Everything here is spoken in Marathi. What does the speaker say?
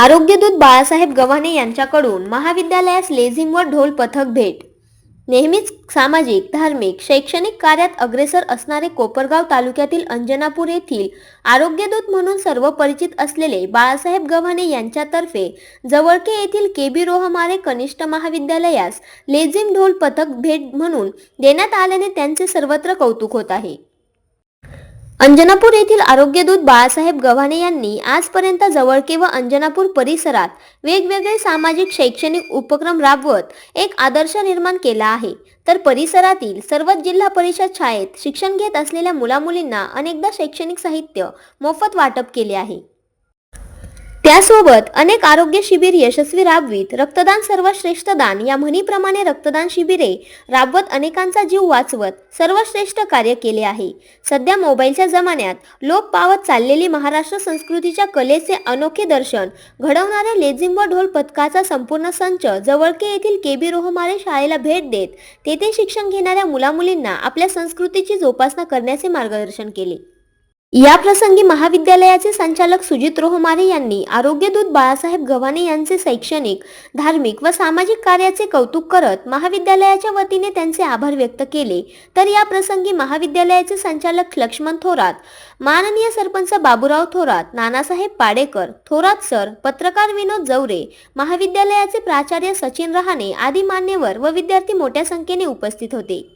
आरोग्यदूत बाळासाहेब गव्हाणे यांच्याकडून महाविद्यालयास लेझिम व ढोल पथक भेट। नेहमीच सामाजिक, धार्मिक, शैक्षणिक कार्यात अग्रेसर असणारे कोपरगाव तालुक्यातील अंजनापूर येथील आरोग्यदूत म्हणून सर्व परिचित असलेले बाळासाहेब गव्हाणे यांच्यातर्फे जवळके येथील केबी रोहमारे कनिष्ठ महाविद्यालयास लेझिम ढोल पथक भेट म्हणून देण्यात आल्याने त्यांचे सर्वत्र कौतुक होत आहे। अंजनापूर येथील आरोग्यदूत बाळासाहेब गव्हाणे यांनी आजपर्यंत जवळके व अंजनापूर परिसरात वेगवेगळे सामाजिक शैक्षणिक उपक्रम राबवत एक आदर्श निर्माण केला आहे। तर परिसरातील सर्वच जिल्हा परिषद शाळेत शिक्षण घेत असलेल्या मुलामुलींना अनेकदा शैक्षणिक साहित्य मोफत वाटप केले आहे। त्यासोबत अनेक आरोग्य शिबिर यशस्वी राबवित रक्तदान सर्वश्रेष्ठ दान या म्हणीप्रमाणे रक्तदान शिबिरे राबवत अनेकांचा जीव वाचवत सर्वश्रेष्ठ कार्य केले आहे। सध्या मोबाईलच्या जमान्यात लोप पावत चाललेली महाराष्ट्र संस्कृतीच्या कलेचे अनोखे दर्शन घडवणाऱ्या लेझिम व ढोल पथकाचा संपूर्ण संच जवळके येथील केबी रोहमारे शाळेला भेट देत तेथे शिक्षण घेणाऱ्या मुलामुलींना आपल्या संस्कृतीची जोपासना करण्याचे मार्गदर्शन केले। या प्रसंगी महाविद्यालयाचे संचालक सुजित रोहमारे यांनी आरोग्यदूत बाळासाहेब गव्हाणे यांचे शैक्षणिक, धार्मिक व सामाजिक कार्याचे कौतुक करत महाविद्यालयाच्या वतीने त्यांचे आभार व्यक्त केले। तर या प्रसंगी महाविद्यालयाचे संचालक लक्ष्मण थोरात, माननीय सरपंच बाबूराव थोरात, नानासाहेब पाडेकर, थोरात सर, पत्रकार विनोद जवरे, महाविद्यालयाचे प्राचार्य सचिन रहाणे आदी मान्यवर व विद्यार्थी मोठ्या संख्येने उपस्थित होते।